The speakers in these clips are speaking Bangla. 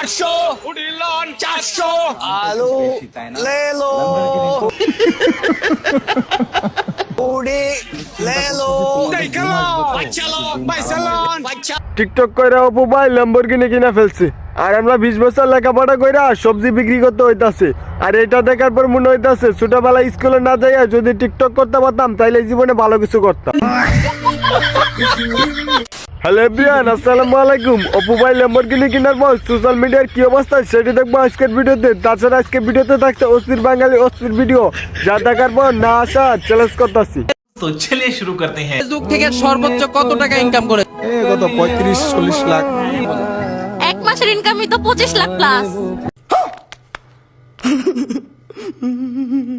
500 উড়িলন 400 আলু ले लो उड़ी ले लो देख लो चलो বাইসালন টিকটক কইরা অপু ভাই ল্যাম্বরগিনি কিনা ফেলছে আর আমরা 20 বছর লেখাপড়া কইরা সবজি বিক্রি করতে হইতাছে আর এটা দেখার পর মনে হইতাছে ছোটবেলায় স্কুলে না যাইয়া যদি টিকটক করতে পারতাম তাইলে জীবনে ভালো কিছু করতাম। হ্যালো এভরিওয়ান, আসসালামু আলাইকুম। অপু ভাই ল্যাম্বরগিনি কিনার পর সোশ্যাল মিডিয়ার কি অবস্থা সেটি দেখবো আজকের ভিডিওতে। তাছাড়া আজকের ভিডিওতে থাকছে অস্থির বাঙালি অস্থির ভিডিও, যা দেখার পর না আসা চ্যালেঞ্জ করতেছি। তো চলিए শুরু করতে हैं। ফেসবুক থেকে সর্বোচ্চ কত টাকা ইনকাম করে? কত 35-40 লাখ। এক মাসের ইনকামই তো 25 লাখ প্লাস।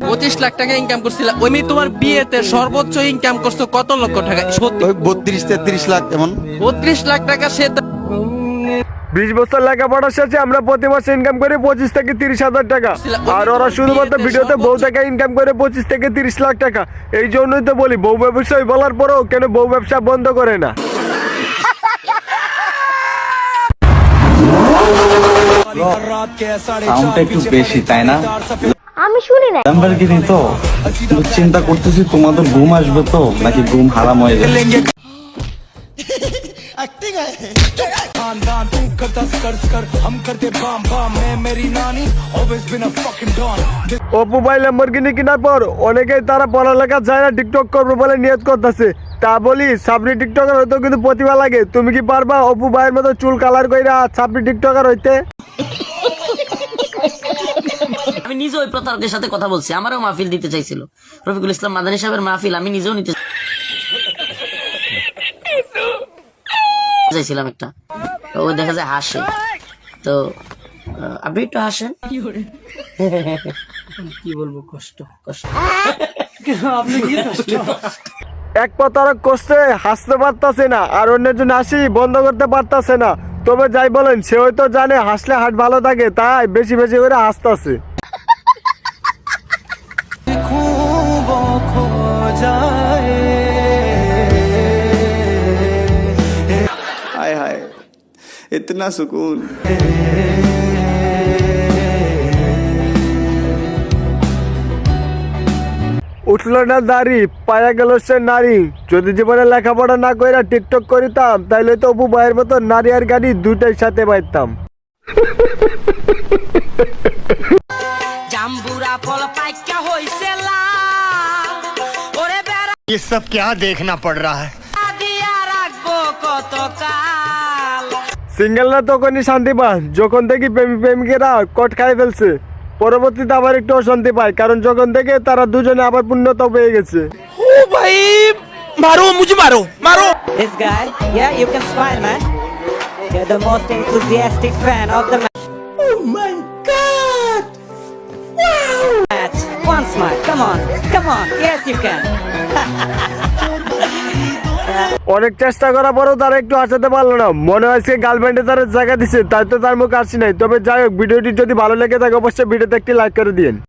25 লাখ টাকা ইনকাম করছিল। ওই মেয়ে তোমার বিয়েতে সর্বোচ্চ ইনকাম করছো কত লক্ষ টাকা? 32-33 লাখ এমন। 32 লাখ টাকা সে 20 বছর লেখাপড়া শেষে আমরা প্রতি মাসে ইনকাম করি 25 থেকে 30 হাজার টাকা, আর ওরা শুধুমাত্র ভিডিওতে বউ টাকা ইনকাম করে 25 থেকে 30 লাখ টাকা। এই জন্যই তো বলি বউ ব্যবসায়ী বলার পরেও কেন বউ ব্যবসা বন্ধ করে না। সাউন্ডটা একটু বেশি তাই না? আমি শুনি না। ল্যাম্বরগিনি তো চিন্তা করতেছি তোমাদের ঘুম আসবে তো নাকি ঘুম হারাম হয়ে যাবে। অপু ভাই ল্যাম্বরগিনি কেনার পর অনেকেই তারা পড়ালেখা যায় না টিকটক করবে বলে নিয়ত করতেছে। তা বলি সাবরি টিকটকার হইতে কিন্তু প্রতিভা লাগে। তুমি কি পারবা অপু ভাইয়ের মতো চুল কালার কইরা সাবরি টিকটকার হইতে? আমি নিজে ওই প্রতারকের সাথে কথা বলছি, আমারও মাহফিল দিতে চাইছিল রফিকুল ইসলাম মাদানী সাহেবের মাহফিল, আমি নিজেও নিতে চাইছিলাম একটা। তো ও দেখা যায় হাসে, তো আপনি একটু হাসেন। কি বলবো, কষ্ট কষ্ট। এক প্রতারক করছে হাসতে পারতাছে না আর অন্যের জন্য হাসি বন্ধ করতে পারতাছে না। তবে যাই বলেন সে হয়তো জানে হাসলে হাট ভালো থাকে, তাই বেশি বেশি করে হাসতাছে। हाय हाय इतना सुकून। উঠলো না দাড়ি পায়া গেল সে নারী। যদি জীবনে লেখাপড়া না কইরা টিকটক করিতাম তাইলে তো অপু ভাইয়ের মতো নারী আর গাড়ি দুইটাই সাথে পাইতাম। জাম্বুরা ফল পাইকা হইছে লাল ওরে বেড়া ये सब क्या देखना पड़ रहा है। দিয়া রাখবো কতকাল। সিঙ্গেলরা তখনই শান্তি পায় যখন দেখি প্রেমিকেরা কট খাই ফেলছে। পরবর্তীতে আবার একটু অশান্তি পায় কারণ যখন থেকে তারা দুজনে আবার পূর্ণতা পেয়ে গেছে। ও ভাই মারো, মুঝে মারো মারো। This guy, yeah, you can smile, man. You're the most enthusiastic fan of the match. Oh my God! Wow! Match. One smile, come on, yes you can. অনেক চেষ্টা করার পরেও তারা একটু হাসাতে পারলো না। মনে হয় সে গার্লফ্রেন্ডে তারা জায়গা দিচ্ছে, তাই তো তার মুখ আসি নাই। তবে যাই হোক, ভিডিওটি যদি ভালো লেগে থাকে অবশ্যই ভিডিওতে একটি লাইক করে দিন।